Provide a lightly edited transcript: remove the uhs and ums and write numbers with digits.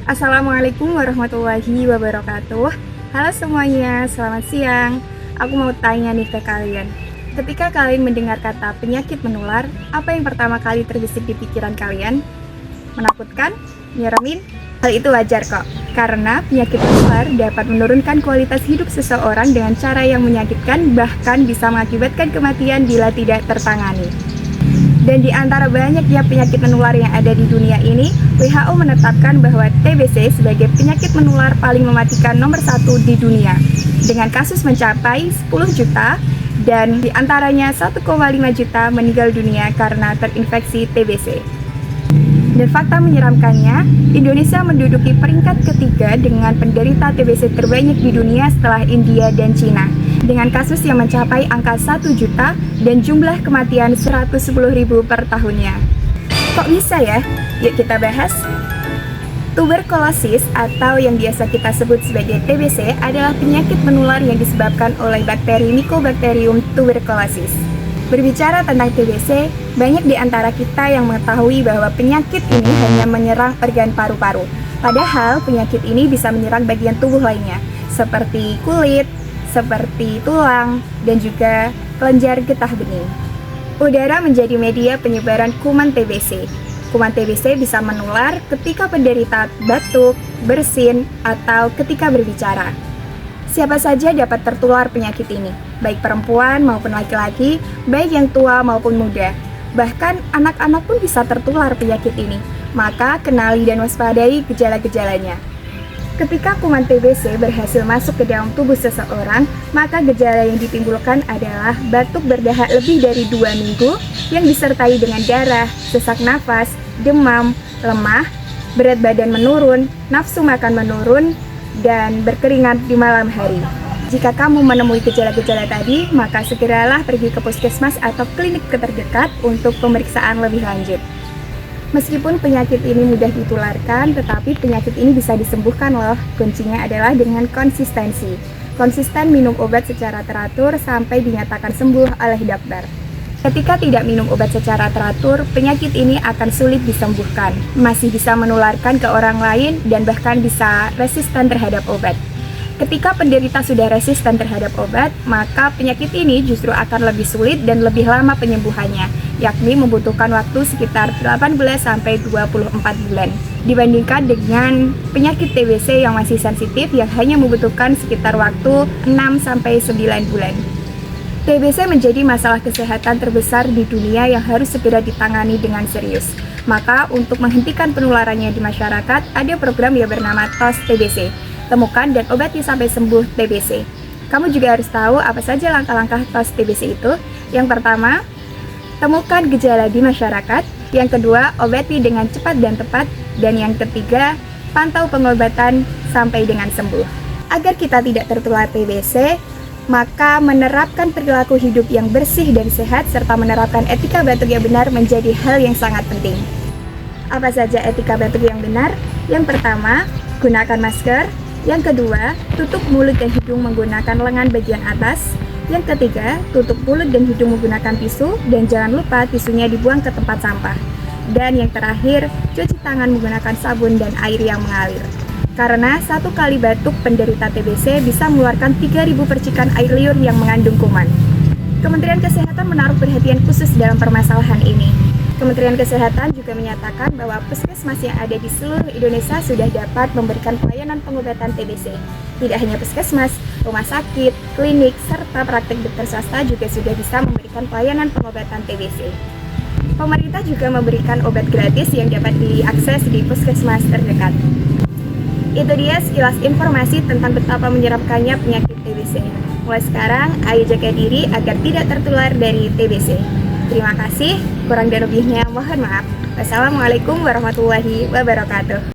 Assalamualaikum warahmatullahi wabarakatuh. Halo semuanya, selamat siang. Aku mau tanya nih ke kalian. Ketika kalian mendengar kata penyakit menular, apa yang pertama kali terbesit di pikiran kalian? Menakutkan? Nyeremin? Hal itu wajar kok, karena penyakit menular dapat menurunkan kualitas hidup seseorang dengan cara yang menyakitkan, bahkan bisa mengakibatkan kematian bila tidak tertangani. Dan di antara banyaknya penyakit menular yang ada di dunia ini, WHO menetapkan bahwa TBC sebagai penyakit menular paling mematikan nomor 1 di dunia, dengan kasus mencapai 10 juta, dan di antaranya 1,5 juta meninggal dunia karena terinfeksi TBC. Dan fakta menyeramkannya, Indonesia menduduki peringkat ketiga dengan penderita TBC terbanyak di dunia setelah India dan Cina, dengan kasus yang mencapai angka 1 juta dan jumlah kematian 110.000 per tahunnya. Kok bisa ya? Yuk kita bahas. Tuberkulosis atau yang biasa kita sebut sebagai TBC adalah penyakit menular yang disebabkan oleh bakteri Mycobacterium tuberculosis. Berbicara tentang TBC, banyak di antara kita yang mengetahui bahwa penyakit ini hanya menyerang organ paru-paru. Padahal penyakit ini bisa menyerang bagian tubuh lainnya, seperti kulit, seperti tulang, dan juga kelenjar getah bening. Udara menjadi media penyebaran kuman TBC. Kuman TBC bisa menular ketika penderita batuk, bersin, atau ketika berbicara. Siapa saja dapat tertular penyakit ini, baik perempuan maupun laki-laki, baik yang tua maupun muda. Bahkan anak-anak pun bisa tertular penyakit ini, maka kenali dan waspadai gejala-gejalanya. Ketika kuman TBC berhasil masuk ke dalam tubuh seseorang, maka gejala yang ditimbulkan adalah batuk berdahak lebih dari 2 minggu yang disertai dengan darah, sesak nafas, demam, lemah, berat badan menurun, nafsu makan menurun, dan berkeringat di malam hari. Jika kamu menemui gejala-gejala tadi, maka segeralah pergi ke puskesmas atau klinik terdekat untuk pemeriksaan lebih lanjut. Meskipun penyakit ini mudah ditularkan, tetapi penyakit ini bisa disembuhkan loh. Kuncinya adalah dengan konsistensi. Konsisten minum obat secara teratur sampai dinyatakan sembuh oleh dokter. Ketika tidak minum obat secara teratur, penyakit ini akan sulit disembuhkan, masih bisa menularkan ke orang lain, dan bahkan bisa resisten terhadap obat. Ketika penderita sudah resisten terhadap obat, maka penyakit ini justru akan lebih sulit dan lebih lama penyembuhannya, yakni membutuhkan waktu sekitar 18-24 bulan, dibandingkan dengan penyakit TBC yang masih sensitif yang hanya membutuhkan sekitar waktu 6-9 bulan. TBC menjadi masalah kesehatan terbesar di dunia yang harus segera ditangani dengan serius. Maka untuk menghentikan penularannya di masyarakat, ada program yang bernama TOS TBC. Temukan dan obati sampai sembuh TBC. Kamu juga harus tahu apa saja langkah-langkah TOS TBC itu. Yang pertama, temukan gejala di masyarakat. Yang kedua, obati dengan cepat dan tepat. Dan yang ketiga, pantau pengobatan sampai dengan sembuh. Agar kita tidak tertular TBC, maka menerapkan perilaku hidup yang bersih dan sehat serta menerapkan etika batuk yang benar menjadi hal yang sangat penting. Apa saja etika batuk yang benar? Yang pertama, gunakan masker. Yang kedua, tutup mulut dan hidung menggunakan lengan bagian atas. Yang ketiga, tutup mulut dan hidung menggunakan tisu dan jangan lupa tisunya dibuang ke tempat sampah. Dan yang terakhir, cuci tangan menggunakan sabun dan air yang mengalir. Karena satu kali batuk penderita TBC bisa mengeluarkan 3.000 percikan air liur yang mengandung kuman. Kementerian Kesehatan menaruh perhatian khusus dalam permasalahan ini. Kementerian Kesehatan juga menyatakan bahwa puskesmas yang ada di seluruh Indonesia sudah dapat memberikan pelayanan pengobatan TBC. Tidak hanya puskesmas, rumah sakit, klinik, serta praktek dokter swasta juga sudah bisa memberikan pelayanan pengobatan TBC. Pemerintah juga memberikan obat gratis yang dapat diakses di puskesmas terdekat. Itu dia sekilas informasi tentang betapa menyeramkannya penyakit TBC. Mulai sekarang, ayo jaga diri agar tidak tertular dari TBC. Terima kasih, kurang dan lebihnya mohon maaf. Wassalamualaikum warahmatullahi wabarakatuh.